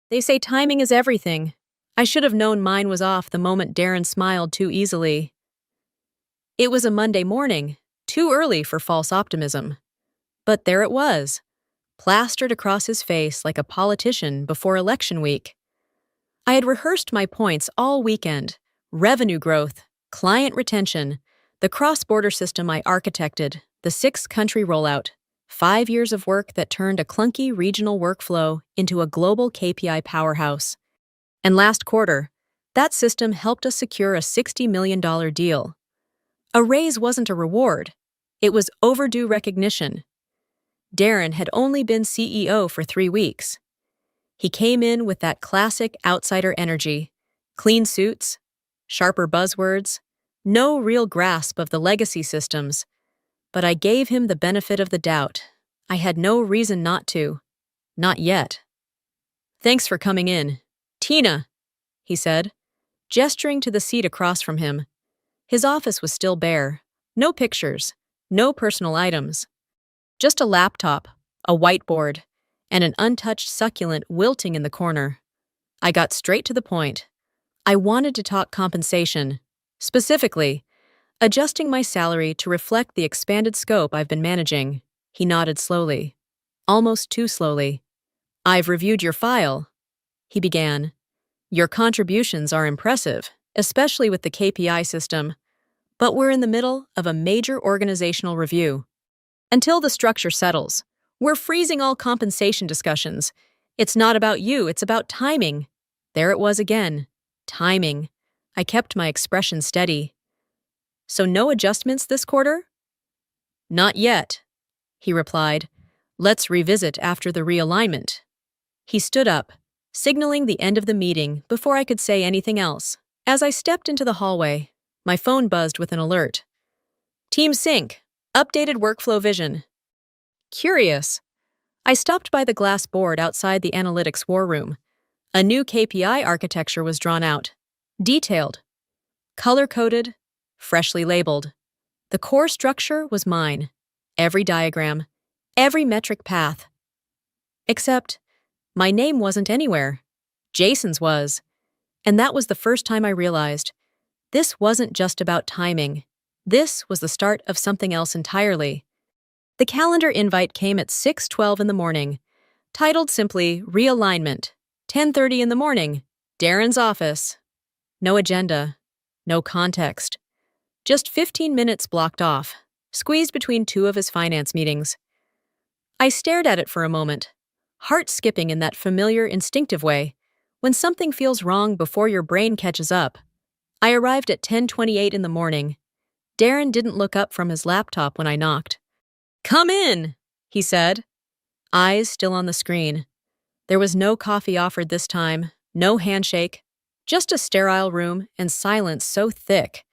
They say timing is everything. I should have known mine was off the moment Darren smiled too easily. It was a Monday morning, too early for false optimism. But there it was, plastered across his face like a politician before election week. I had rehearsed my points all weekend: revenue growth, client retention, the cross-border system I architected, the 6-country rollout, 5 years of work that turned a clunky regional workflow into a global KPI powerhouse. And last quarter, that system helped us secure a $60 million deal. A raise wasn't a reward. It was overdue recognition. Darren had only been CEO for 3 weeks. He came in with that classic outsider energy: clean suits, sharper buzzwords, no real grasp of the legacy systems. But I gave him the benefit of the doubt. I had no reason not to. Not yet. "Thanks for coming in. Tina," he said, gesturing to the seat across from him. His office was still bare. No pictures, no personal items. Just a laptop, a whiteboard, and an untouched succulent wilting in the corner. I got straight to the point. I wanted to talk compensation. Specifically, adjusting my salary to reflect the expanded scope I've been managing. He nodded slowly. Almost too slowly. "I've reviewed your file," he began. "Your contributions are impressive, especially with the KPI system. But we're in the middle of a major organizational review. Until the structure settles, we're freezing all compensation discussions. It's not about you, it's about timing." There it was again. Timing. I kept my expression steady. "So no adjustments this quarter?" "Not yet," he replied. "Let's revisit after the realignment." He stood up, signaling the end of the meeting before I could say anything else. As I stepped into the hallway, my phone buzzed with an alert. "Team Sync, updated workflow vision." Curious. I stopped by the glass board outside the analytics war room. A new KPI architecture was drawn out. Detailed. Color-coded. Freshly labeled. The core structure was mine. Every diagram. Every metric path. Except, my name wasn't anywhere. Jason's was. And that was the first time I realized this wasn't just about timing. This was the start of something else entirely. The calendar invite came at 6:12 in the morning, titled simply Realignment, 10:30 in the morning, Darren's office. No agenda, no context. Just 15 minutes blocked off, squeezed between 2 of his finance meetings. I stared at it for a moment, heart skipping in that familiar, instinctive way, when something feels wrong before your brain catches up. I arrived at 10:28 in the morning. Darren didn't look up from his laptop when I knocked. "Come in," he said, eyes still on the screen. There was no coffee offered this time, no handshake, just a sterile room and silence so thick.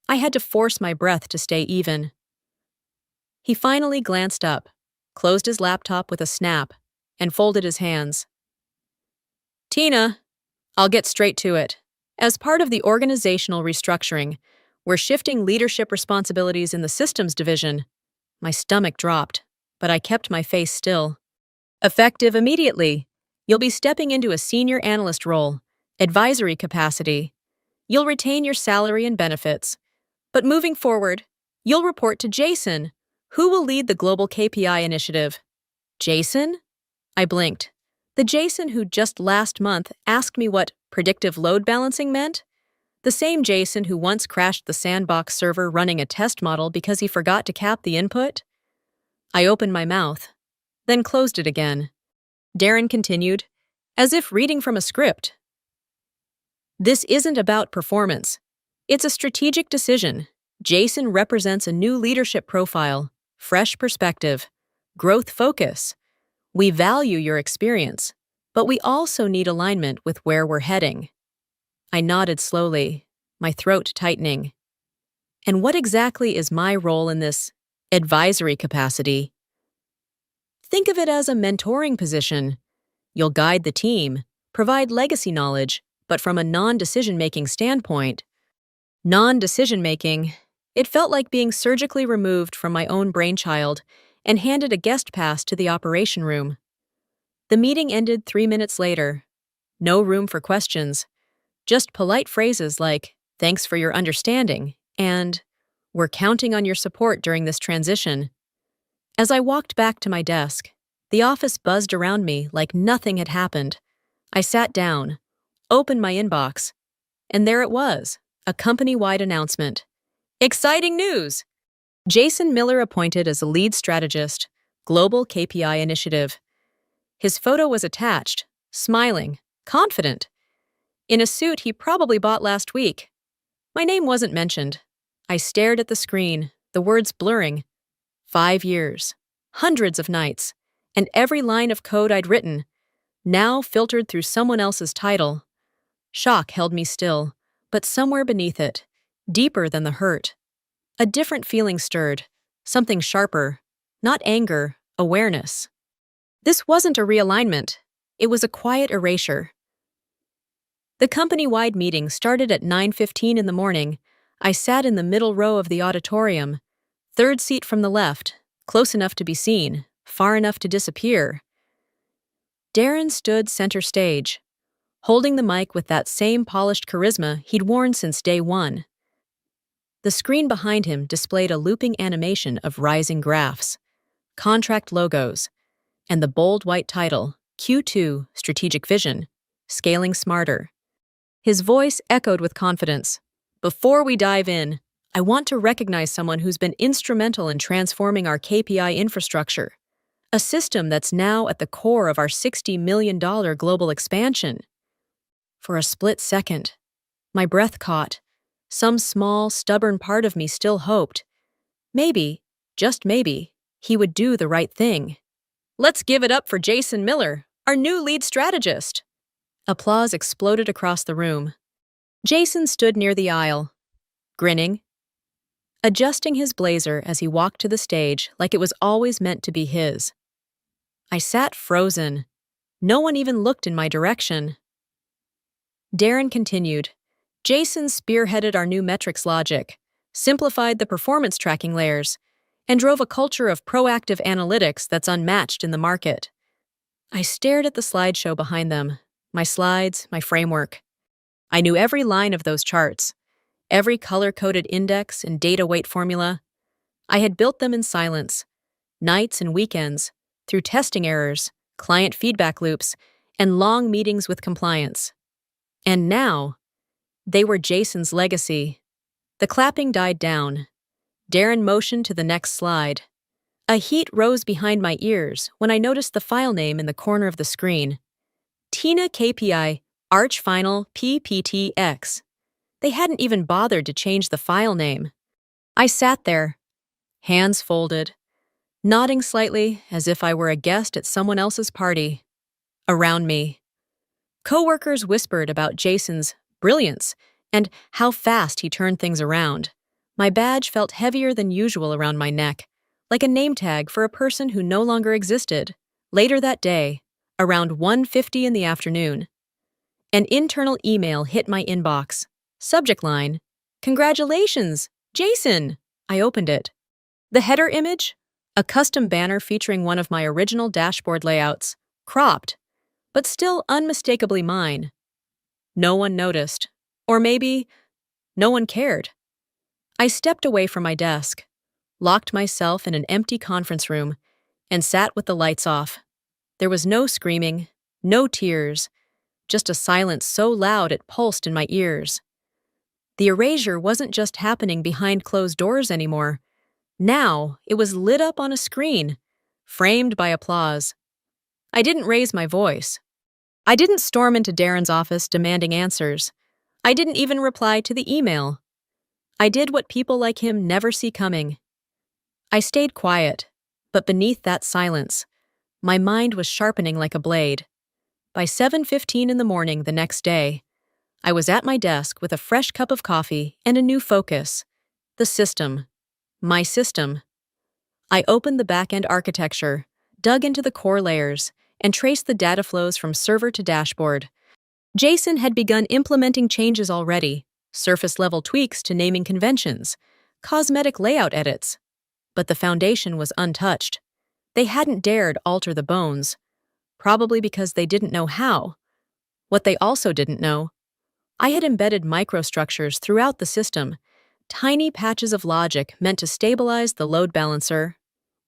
I had to force my breath to stay even. He finally glanced up, closed his laptop with a snap, and folded his hands. "Tina, I'll get straight to it. As part of the organizational restructuring, we're shifting leadership responsibilities in the systems division." My stomach dropped, but I kept my face still. "Effective immediately. You'll be stepping into a senior analyst role, advisory capacity. You'll retain your salary and benefits. But moving forward, you'll report to Jason, who will lead the global KPI initiative." "Jason?" I blinked. The Jason who just last month asked me what predictive load balancing meant? The same Jason who once crashed the sandbox server running a test model because he forgot to cap the input? I opened my mouth, then closed it again. Darren continued, as if reading from a script. "This isn't about performance. It's a strategic decision. Jason represents a new leadership profile, fresh perspective, growth focus. We value your experience, but we also need alignment with where we're heading." I nodded slowly, my throat tightening. "And what exactly is my role in this advisory capacity?" "Think of it as a mentoring position. You'll guide the team, provide legacy knowledge, but from a non-decision-making standpoint." Non-decision-making. It felt like being surgically removed from my own brainchild and handed a guest pass to the operation room. The meeting ended 3 minutes later, No room for questions. Just polite phrases like, "Thanks for your understanding," and "We're counting on your support during this transition." As I walked back to my desk, the office buzzed around me like nothing had happened. I sat down, opened my inbox, and there it was, a company-wide announcement. Exciting news! Jason Miller appointed as a lead strategist, Global KPI Initiative. His photo was attached, smiling, confident, in a suit he probably bought last week. My name wasn't mentioned. I stared at the screen, the words blurring. 5 years, hundreds of nights, and every line of code I'd written, now filtered through someone else's title. Shock held me still, but somewhere beneath it, deeper than the hurt, a different feeling stirred, something sharper, not anger, awareness. This wasn't a realignment. It was a quiet erasure. The company-wide meeting started at 9:15 in the morning. I sat in the middle row of the auditorium, third seat from the left, close enough to be seen, far enough to disappear. Darren stood center stage, holding the mic with that same polished charisma he'd worn since day one. The screen behind him displayed a looping animation of rising graphs, contract logos, and the bold white title, Q2 Strategic Vision, Scaling Smarter. His voice echoed with confidence. "Before we dive in, I want to recognize someone who's been instrumental in transforming our KPI infrastructure, a system that's now at the core of our $60 million global expansion." For a split second, my breath caught. Some small, stubborn part of me still hoped. Maybe, just maybe, he would do the right thing. "Let's give it up for Jason Miller, our new lead strategist." Applause exploded across the room. Jason stood near the aisle, grinning, adjusting his blazer as he walked to the stage like it was always meant to be his. I sat frozen. No one even looked in my direction. Darren continued. "Jason spearheaded our new metrics logic, simplified the performance tracking layers, and drove a culture of proactive analytics that's unmatched in the market." I stared at the slideshow behind them, my slides, my framework. I knew every line of those charts, every color-coded index and data weight formula. I had built them in silence, nights and weekends, through testing errors, client feedback loops, and long meetings with compliance. And now, they were Jason's legacy. The clapping died down. Darren motioned to the next slide. A heat rose behind my ears when I noticed the file name in the corner of the screen. Tina KPI Arch Final PPTX. They hadn't even bothered to change the file name. I sat there, hands folded, nodding slightly as if I were a guest at someone else's party. Around me, coworkers whispered about Jason's brilliance and how fast he turned things around. My badge felt heavier than usual around my neck, like a name tag for a person who no longer existed. Later that day, around 1:50 in the afternoon, an internal email hit my inbox. Subject line, "Congratulations, Jason!" I opened it. The header image? A custom banner featuring one of my original dashboard layouts, cropped, but still unmistakably mine. No one noticed. Or maybe, no one cared. I stepped away from my desk, locked myself in an empty conference room, and sat with the lights off. There was no screaming, no tears, just a silence so loud it pulsed in my ears. The erasure wasn't just happening behind closed doors anymore. Now, it was lit up on a screen, framed by applause. I didn't raise my voice. I didn't storm into Darren's office demanding answers. I didn't even reply to the email. I did what people like him never see coming. I stayed quiet, but beneath that silence, my mind was sharpening like a blade. By 7:15 in the morning the next day, I was at my desk with a fresh cup of coffee and a new focus. The system. My system. I opened the back-end architecture, dug into the core layers, and traced the data flows from server to dashboard. Jason had begun implementing changes already, surface-level tweaks to naming conventions, cosmetic layout edits. But the foundation was untouched. They hadn't dared alter the bones, probably because they didn't know how. What they also didn't know, I had embedded microstructures throughout the system, tiny patches of logic meant to stabilize the load balancer,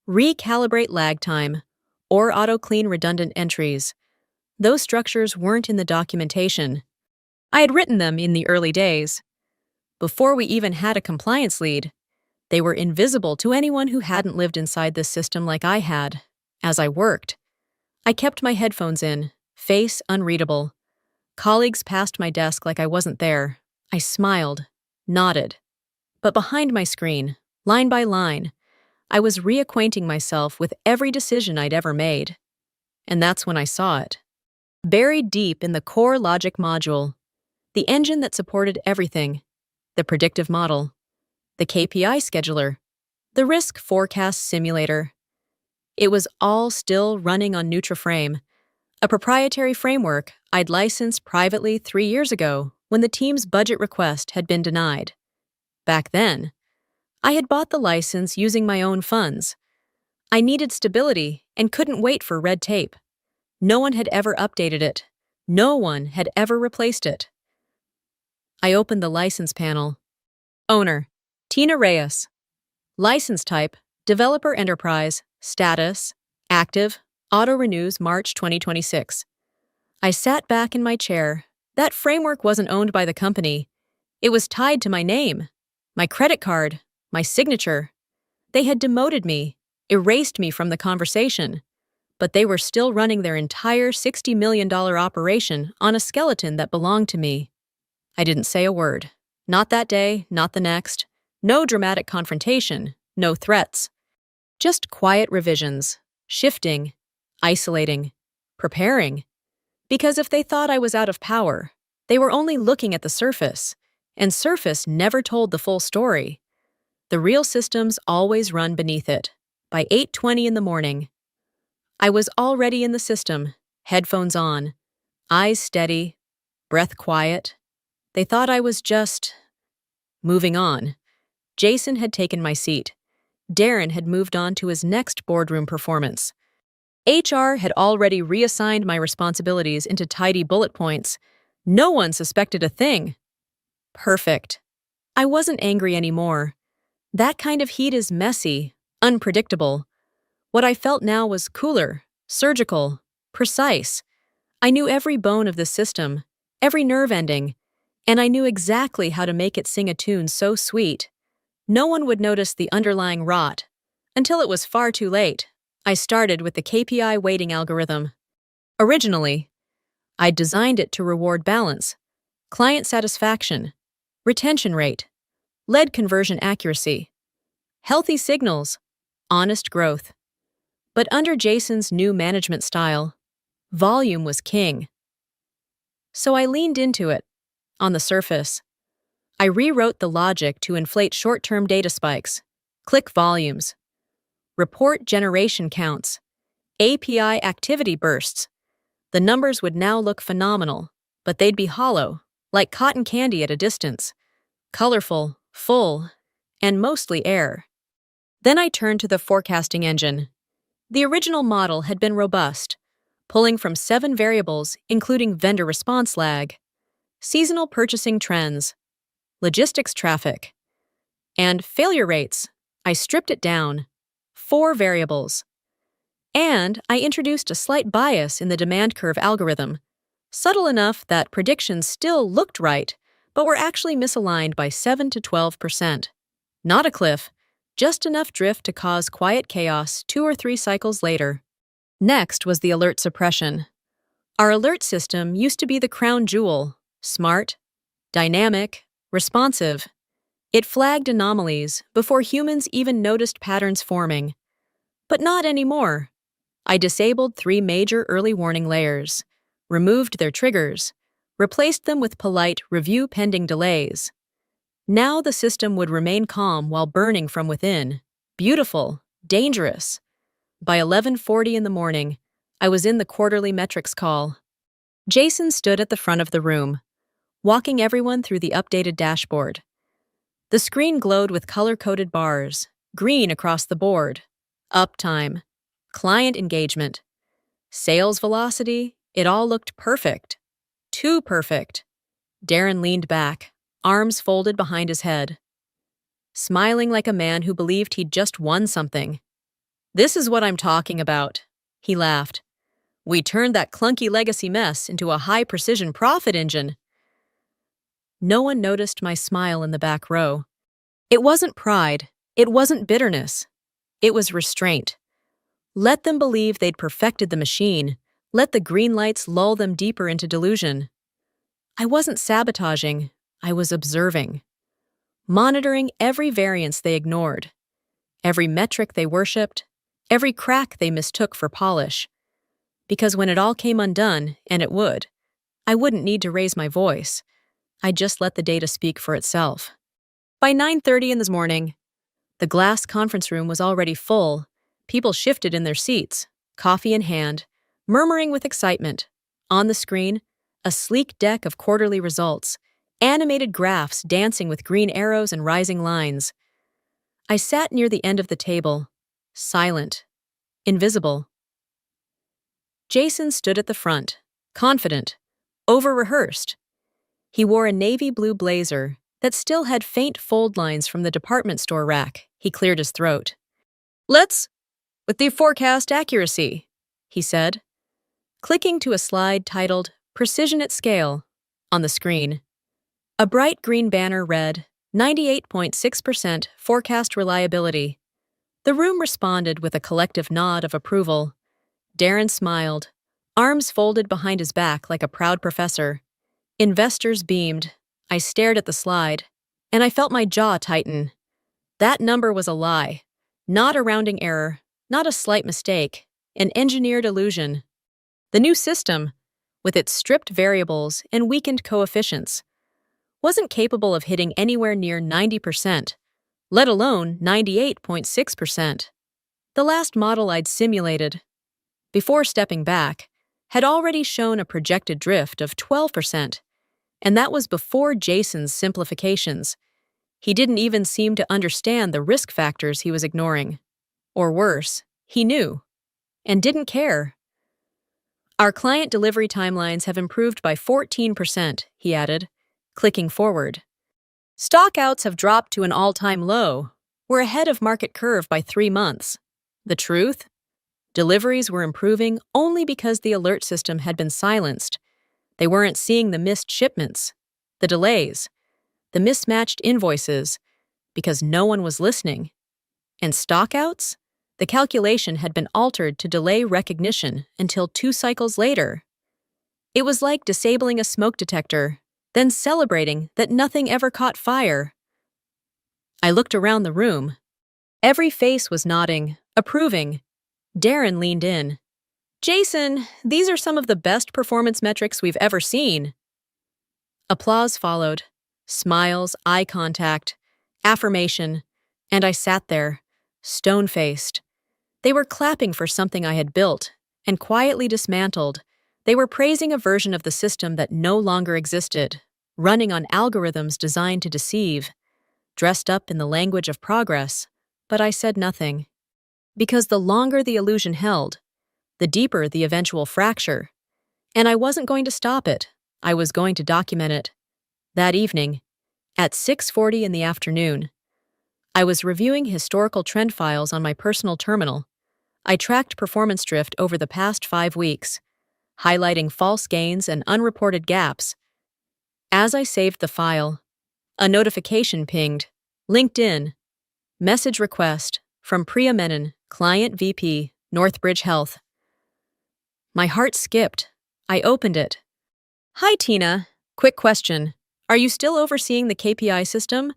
recalibrate lag time, or auto-clean redundant entries. Those structures weren't in the documentation. I had written them in the early days. Before we even had a compliance lead, they were invisible to anyone who hadn't lived inside this system like I had. As I worked, I kept my headphones in, face unreadable. Colleagues passed my desk like I wasn't there. I smiled, nodded. But behind my screen, line by line, I was reacquainting myself with every decision I'd ever made. And that's when I saw it. Buried deep in the core logic module, the engine that supported everything, the predictive model, the KPI scheduler, the risk forecast simulator. It was all still running on NutraFrame, a proprietary framework I'd licensed privately 3 years ago when the team's budget request had been denied. Back then, I had bought the license using my own funds. I needed stability and couldn't wait for red tape. No one had ever updated it. No one had ever replaced it. I opened the license panel. Owner, Tina Reyes. License type, Developer Enterprise. Status, active, auto-renews March 2026. I sat back in my chair. That framework wasn't owned by the company. It was tied to my name, my credit card, my signature. They had demoted me, erased me from the conversation, but they were still running their entire $60 million operation on a skeleton that belonged to me. I didn't say a word. Not that day, not the next. No dramatic confrontation, no threats. Just quiet revisions, shifting, isolating, preparing. Because if they thought I was out of power, they were only looking at the surface, and surface never told the full story. The real systems always run beneath it. By 8:20 in the morning, I was already in the system, headphones on, eyes steady, breath quiet. They thought I was just moving on. Jason had taken my seat. Darren had moved on to his next boardroom performance. HR had already reassigned my responsibilities into tidy bullet points. No one suspected a thing. Perfect. I wasn't angry anymore. That kind of heat is messy, unpredictable. What I felt now was cooler, surgical, precise. I knew every bone of the system, every nerve ending, and I knew exactly how to make it sing a tune so sweet. No one would notice the underlying rot. Until it was far too late. I started with the KPI weighting algorithm. Originally, I designed it to reward balance, client satisfaction, retention rate, lead conversion accuracy, healthy signals, honest growth. But under Jason's new management style, volume was king. So I leaned into it. On the surface, I rewrote the logic to inflate short-term data spikes, click volumes, report generation counts, API activity bursts. The numbers would now look phenomenal, but they'd be hollow, like cotton candy at a distance, colorful, full, and mostly air. Then I turned to the forecasting engine. The original model had been robust, pulling from 7 variables including vendor response lag, seasonal purchasing trends, logistics traffic, and failure rates. I stripped it down, 4 variables. And I introduced a slight bias in the demand curve algorithm, subtle enough that predictions still looked right, but were actually misaligned by 7 to 12%. Not a cliff, just enough drift to cause quiet chaos 2 or 3 cycles later. Next was the alert suppression. Our alert system used to be the crown jewel, smart, dynamic, responsive. It flagged anomalies before humans even noticed patterns forming. But not anymore. I disabled 3 major early warning layers, removed their triggers, replaced them with polite review pending delays. Now the system would remain calm while burning from within. Beautiful, dangerous. By 11:40 in the morning, I was in the quarterly metrics call. Jason stood at the front of the room, walking everyone through the updated dashboard. The screen glowed with color-coded bars, green across the board. Uptime, client engagement, sales velocity, it all looked perfect. Too perfect. Darren leaned back, arms folded behind his head, smiling like a man who believed he'd just won something. This is what I'm talking about. He laughed. We turned that clunky legacy mess into a high-precision profit engine. No one noticed my smile in the back row. It wasn't pride. It wasn't bitterness. It was restraint. Let them believe they'd perfected the machine. Let the green lights lull them deeper into delusion. I wasn't sabotaging. I was observing. Monitoring every variance they ignored, every metric they worshipped, every crack they mistook for polish. Because when it all came undone, and it would, I wouldn't need to raise my voice. I'd just let the data speak for itself. By 9:30 in the morning, the glass conference room was already full. People shifted in their seats, coffee in hand, murmuring with excitement. On the screen, a sleek deck of quarterly results, animated graphs dancing with green arrows and rising lines. I sat near the end of the table, silent, invisible. Jason stood at the front, confident, over-rehearsed. He wore a navy blue blazer that still had faint fold lines from the department store rack. He cleared his throat. "Let's, with the forecast accuracy," he said, clicking to a slide titled Precision at Scale on the screen. A bright green banner read, 98.6% forecast reliability. The room responded with a collective nod of approval. Darren smiled, arms folded behind his back like a proud professor. Investors beamed. I stared at the slide, and I felt my jaw tighten. That number was a lie, not a rounding error, not a slight mistake, an engineered illusion. The new system, with its stripped variables and weakened coefficients, wasn't capable of hitting anywhere near 90%, let alone 98.6%. The last model I'd simulated, before stepping back, had already shown a projected drift of 12%, and that was before Jason's simplifications. He didn't even seem to understand the risk factors he was ignoring. Or worse, he knew, and didn't care. Our client delivery timelines have improved by 14%, he added, clicking forward. Stockouts have dropped to an all-time low. We're ahead of market curve by 3 months. The truth? Deliveries were improving only because the alert system had been silenced. They weren't seeing the missed shipments, the delays, the mismatched invoices, because no one was listening. And stockouts? The calculation had been altered to delay recognition until 2 cycles later. It was like disabling a smoke detector, then celebrating that nothing ever caught fire. I looked around the room. Every face was nodding, approving. Darren leaned in. "Jason, these are some of the best performance metrics we've ever seen." Applause followed. Smiles, eye contact, affirmation, and I sat there, stone-faced. They were clapping for something I had built and quietly dismantled. They were praising a version of the system that no longer existed, running on algorithms designed to deceive, dressed up in the language of progress, but I said nothing. Because the longer the illusion held, the deeper the eventual fracture. And I wasn't going to stop it. I was going to document it. That evening, at 6:40 in the afternoon, I was reviewing historical trend files on my personal terminal. I tracked performance drift over the past 5 weeks, highlighting false gains and unreported gaps. As I saved the file, a notification pinged. LinkedIn. Message request from Priya Menon, Client VP, Northbridge Health. My heart skipped. I opened it. "Hi, Tina. Quick question. Are you still overseeing the KPI system?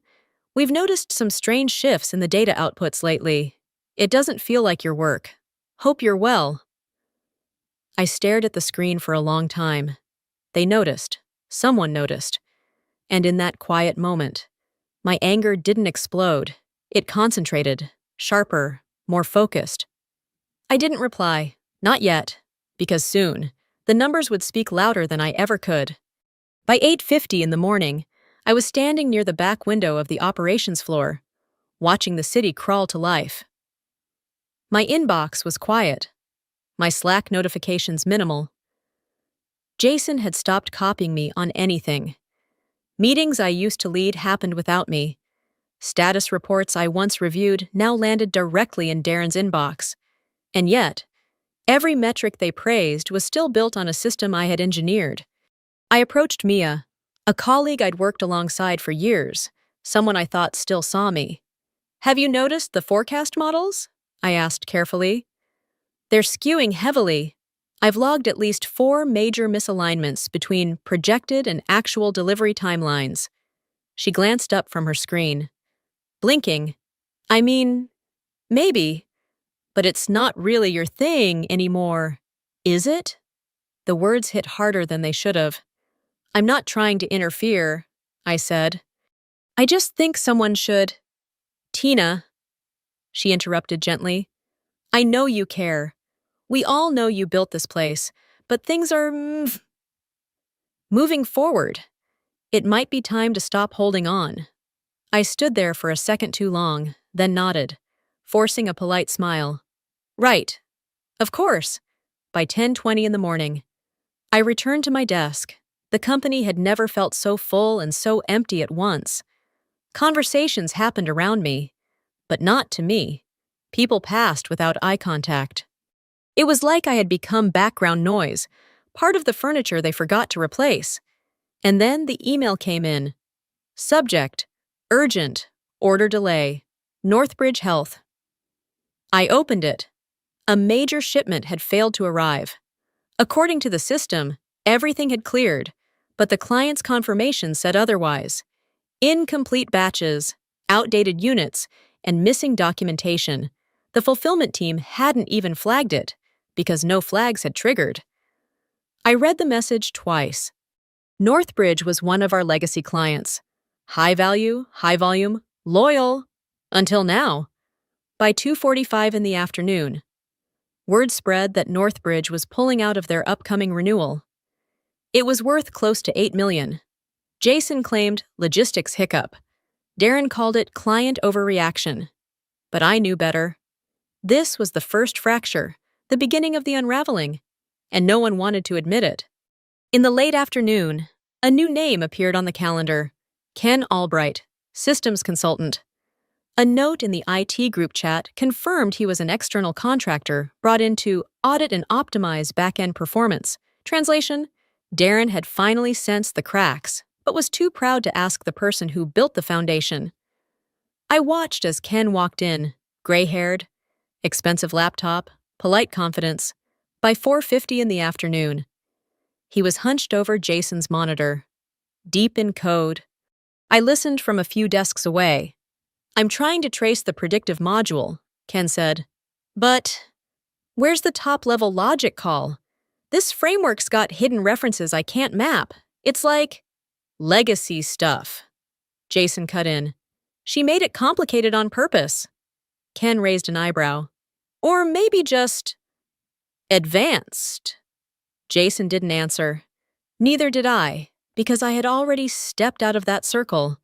We've noticed some strange shifts in the data outputs lately. It doesn't feel like your work. Hope you're well." I stared at the screen for a long time. They noticed. Someone noticed. And in that quiet moment, my anger didn't explode. It concentrated, sharper, more focused. I didn't reply. Not yet. Because soon, the numbers would speak louder than I ever could. By 8:50 in the morning, I was standing near the back window of the operations floor, watching the city crawl to life. My inbox was quiet, my Slack notifications minimal. Jason had stopped copying me on anything. Meetings I used to lead happened without me. Status reports I once reviewed now landed directly in Darren's inbox. And yet, every metric they praised was still built on a system I had engineered. I approached Mia, a colleague I'd worked alongside for years, someone I thought still saw me. "Have you noticed the forecast models?" I asked carefully. "They're skewing heavily. I've logged at least 4 major misalignments between projected and actual delivery timelines." She glanced up from her screen. Blinking. "I mean, maybe, but it's not really your thing anymore, is it?" The words hit harder than they should have. "I'm not trying to interfere," I said. "I just think someone should—" "Tina," she interrupted gently, "I know you care. We all know you built this place, but things are moving forward. It might be time to stop holding on." I stood there for a second too long, then nodded, forcing a polite smile. "Right. Of course." By 10:20 in the morning, I returned to my desk. The company had never felt so full and so empty at once. Conversations happened around me, but not to me. People passed without eye contact. It was like I had become background noise, part of the furniture they forgot to replace. And then the email came in. Subject: urgent, order delay, Northbridge Health. I opened it. A major shipment had failed to arrive. According to the system, everything had cleared, but the client's confirmation said otherwise. Incomplete batches, outdated units, and missing documentation. The fulfillment team hadn't even flagged it, because no flags had triggered. I read the message twice. Northbridge was one of our legacy clients. High value, high volume, loyal. Until now. By 2:45 in the afternoon, word spread that Northbridge was pulling out of their upcoming renewal. It was worth close to $8 million. Jason claimed logistics hiccup. Darren called it client overreaction. But I knew better. This was the first fracture, the beginning of the unraveling, and no one wanted to admit it. In the late afternoon, a new name appeared on the calendar. Ken Albright, systems consultant. A note in the IT group chat confirmed he was an external contractor brought in to audit and optimize back-end performance. Translation: Darren had finally sensed the cracks, but was too proud to ask the person who built the foundation. I watched as Ken walked in, gray-haired, expensive laptop, polite confidence. By 4:50 in the afternoon, he was hunched over Jason's monitor, deep in code. I listened from a few desks away. "I'm trying to trace the predictive module," Ken said. "But where's the top-level logic call? This framework's got hidden references I can't map. It's like legacy stuff." Jason cut in. "She made it complicated on purpose." Ken raised an eyebrow. "Or maybe just advanced." Jason didn't answer. Neither did I, because I had already stepped out of that circle.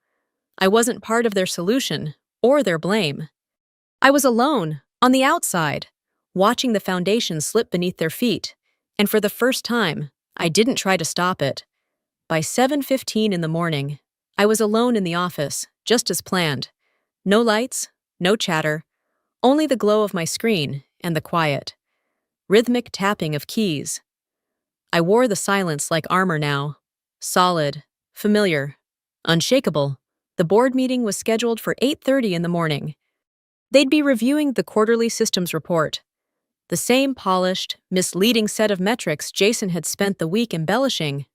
I wasn't part of their solution or their blame. I was alone, on the outside, watching the foundation slip beneath their feet, and for the first time, I didn't try to stop it. By 7:15 in the morning, I was alone in the office, just as planned. No lights, no chatter, only the glow of my screen and the quiet. Rhythmic tapping of keys. I wore the silence like armor now. Solid, familiar, unshakable. The board meeting was scheduled for 8:30 in the morning. They'd be reviewing the quarterly systems report. The same polished, misleading set of metrics Jason had spent the week embellishing.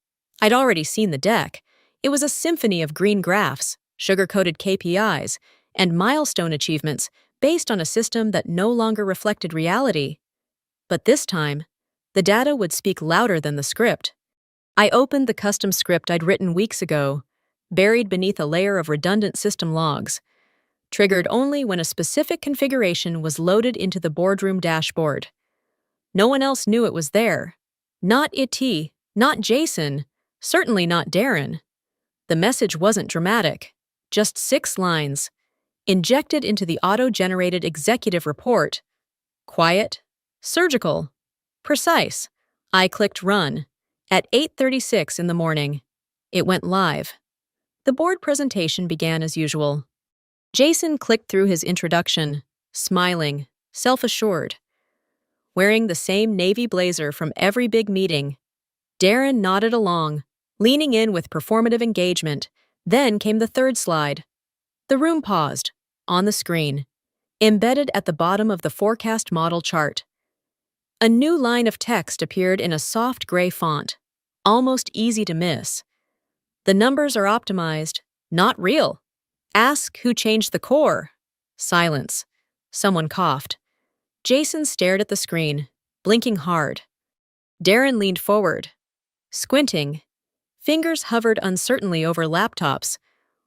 I'd already seen the deck. It was a symphony of green graphs, sugar-coated KPIs, and milestone achievements based on a system that no longer reflected reality. But this time, the data would speak louder than the script. I opened the custom script I'd written weeks ago, buried beneath a layer of redundant system logs, triggered only when a specific configuration was loaded into the boardroom dashboard. No one else knew it was there. Not IT, not Jason, certainly not Darren. The message wasn't dramatic, just 6 lines, injected into the auto-generated executive report. Quiet, surgical, precise. I clicked run, At 8:36 in the morning, it went live. The board presentation began as usual. Jason clicked through his introduction, smiling, self-assured. Wearing the same navy blazer from every big meeting, Darren nodded along, leaning in with performative engagement. Then came the third slide. The room paused, on the screen, embedded at the bottom of the forecast model chart. A new line of text appeared in a soft gray font, almost easy to miss. The numbers are optimized, not real. Ask who changed the core. Silence. Someone coughed. Jason stared at the screen, blinking hard. Darren leaned forward, squinting. Fingers hovered uncertainly over laptops.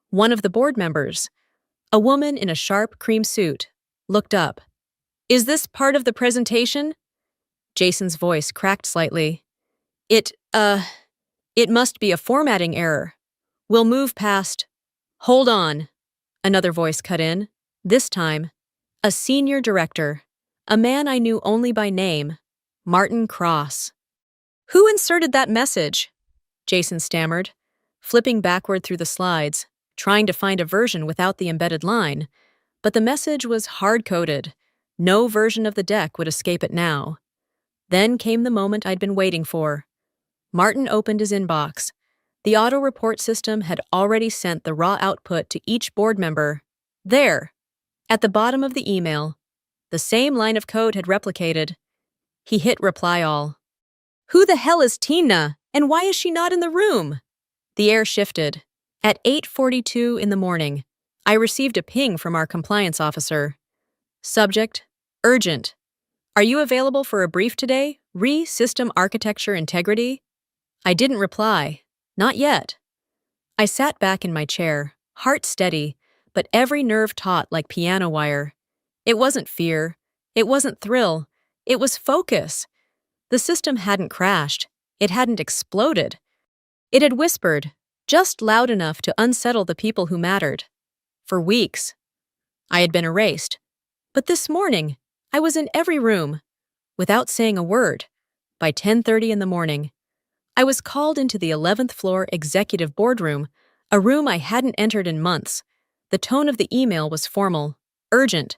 One of the board members, a woman in a sharp cream suit, looked up. "Is this part of the presentation?" Jason's voice cracked slightly. It must be a formatting error. We'll move past." "Hold on," another voice cut in. This time, a senior director, a man I knew only by name, Martin Cross. "Who inserted that message?" Jason stammered, flipping backward through the slides, trying to find a version without the embedded line. But the message was hard-coded. No version of the deck would escape it now. Then came the moment I'd been waiting for. Martin opened his inbox. The auto-report system had already sent the raw output to each board member. There, at the bottom of the email, the same line of code had replicated. He hit reply all. "Who the hell is Tina, and why is she not in the room?" The air shifted. At 8:42 in the morning, I received a ping from our compliance officer. Subject, urgent. "Are you available for a brief today? System architecture integrity?" I didn't reply. Not yet. I sat back in my chair, heart steady, but every nerve taut like piano wire. It wasn't fear. It wasn't thrill. It was focus. The system hadn't crashed. It hadn't exploded. It had whispered, just loud enough to unsettle the people who mattered. For weeks, I had been erased. But this morning, I was in every room, without saying a word. By 10:30 in the morning, I was called into the 11th floor executive boardroom, a room I hadn't entered in months. The tone of the email was formal, urgent,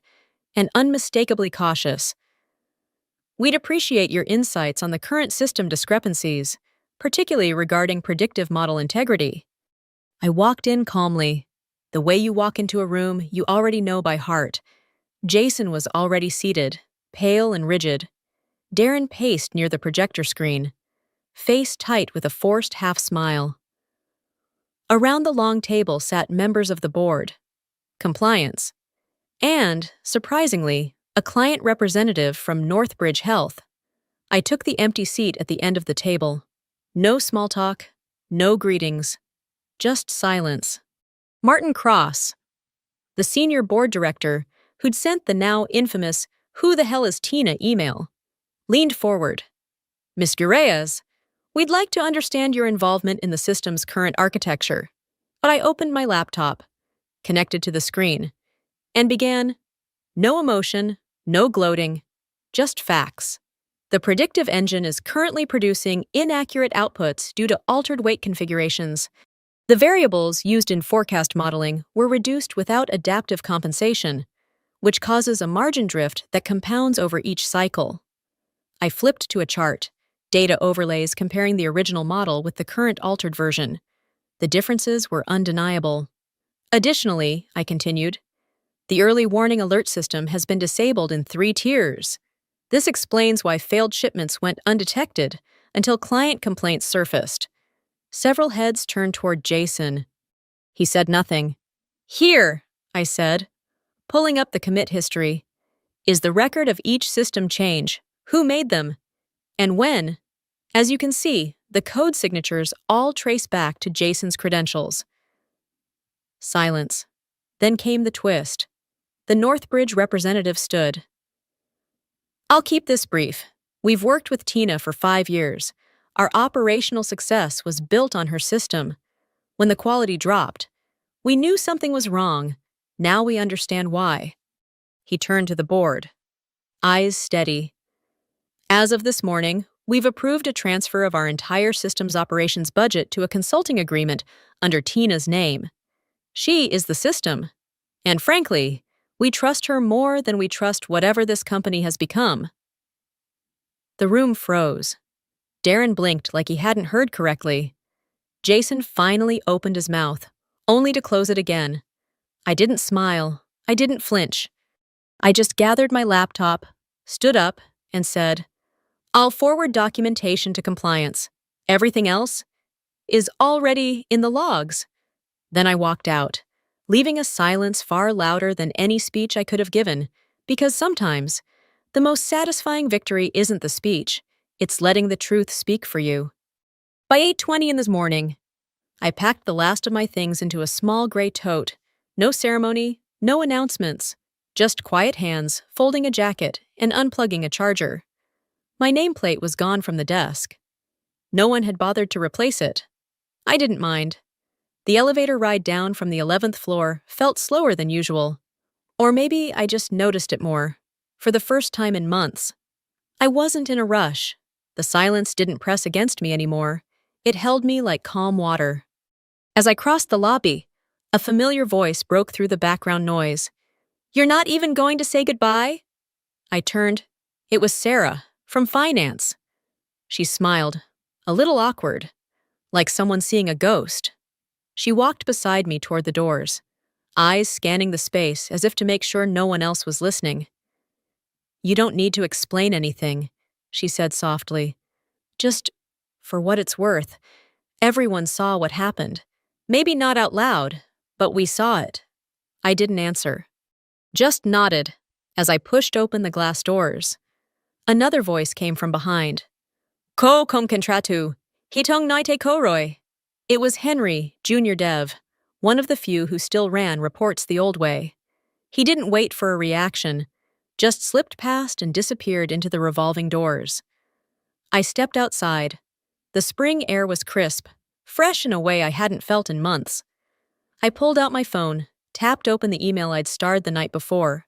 and unmistakably cautious. "We'd appreciate your insights on the current system discrepancies, particularly regarding predictive model integrity." I walked in calmly. The way you walk into a room you already know by heart. Jason was already seated, pale and rigid. Darren paced near the projector screen, face tight with a forced half-smile. Around the long table sat members of the board, compliance, and, surprisingly, a client representative from Northbridge Health. I took the empty seat at the end of the table. No small talk, no greetings, just silence. Martin Cross, the senior board director who'd sent the now infamous "Who the hell is Tina" email, leaned forward. "Ms. Gureyas, we'd like to understand your involvement in the system's current architecture." But I opened my laptop, connected to the screen, and began. No emotion, no gloating, just facts. The predictive engine is currently producing inaccurate outputs due to altered weight configurations. The variables used in forecast modeling were reduced without adaptive compensation, which causes a margin drift that compounds over each cycle. I flipped to a chart, data overlays comparing the original model with the current altered version. The differences were undeniable. Additionally, I continued, the early warning alert system has been disabled in 3 tiers. This explains why failed shipments went undetected until client complaints surfaced. Several heads turned toward Jason. He said nothing. "Here," I said, pulling up the commit history, "is the record of each system change, who made them, and when. As you can see, the code signatures all trace back to Jason's credentials." Silence. Then came the twist. The Northbridge representative stood. "I'll keep this brief. We've worked with Tina for 5 years. Our operational success was built on her system. When the quality dropped, we knew something was wrong. Now we understand why." He turned to the board, eyes steady. "As of this morning, We've approved a transfer of our entire systems operations budget to a consulting agreement under Tina's name. She is the system. And frankly, we trust her more than we trust whatever this company has become. The room froze. Darren blinked like he hadn't heard correctly. Jason finally opened his mouth, only to close it again. I didn't smile. I didn't flinch. I just gathered my laptop, stood up, and said, "I'll forward documentation to compliance. Everything else is already in the logs." Then I walked out, leaving a silence far louder than any speech I could have given, because sometimes the most satisfying victory isn't the speech, it's letting the truth speak for you. By 8:20 in the morning, I packed the last of my things into a small gray tote. No ceremony, no announcements, just quiet hands folding a jacket and unplugging a charger. My nameplate was gone from the desk. No one had bothered to replace it. I didn't mind. The elevator ride down from the 11th floor felt slower than usual. Or maybe I just noticed it more, for the first time in months. I wasn't in a rush. The silence didn't press against me anymore. It held me like calm water. As I crossed the lobby, a familiar voice broke through the background noise. "You're not even going to say goodbye?" I turned. It was Sarah, from finance. She smiled, a little awkward, like someone seeing a ghost. She walked beside me toward the doors, eyes scanning the space as if to make sure no one else was listening. "You don't need to explain anything," she said softly. "Just for what it's worth, everyone saw what happened. Maybe not out loud, but we saw it." I didn't answer, just nodded as I pushed open the glass doors. Another voice came from behind. "Ko kom contratu, hitong naite koroi." It was Henry, Junior Dev, one of the few who still ran reports the old way. He didn't wait for a reaction, just slipped past and disappeared into the revolving doors. I stepped outside. The spring air was crisp, fresh in a way I hadn't felt in months. I pulled out my phone, tapped open the email I'd starred the night before.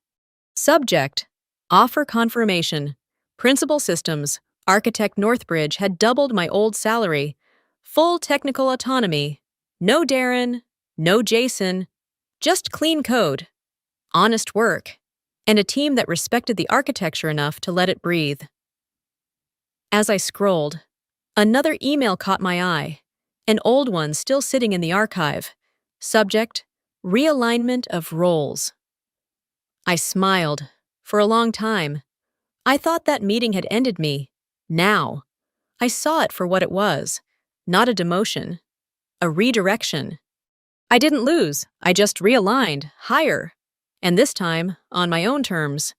Subject: Offer confirmation. Principal Systems, Architect Northbridge had doubled my old salary. Full technical autonomy. No Darren, no Jason, just clean code, honest work, and a team that respected the architecture enough to let it breathe. As I scrolled, another email caught my eye, an old one still sitting in the archive. Subject: Realignment of roles. I smiled. For a long time. I thought that meeting had ended me. Now. I saw it for what it was. Not a demotion. A redirection. I didn't lose. I just realigned, higher. And this time, on my own terms.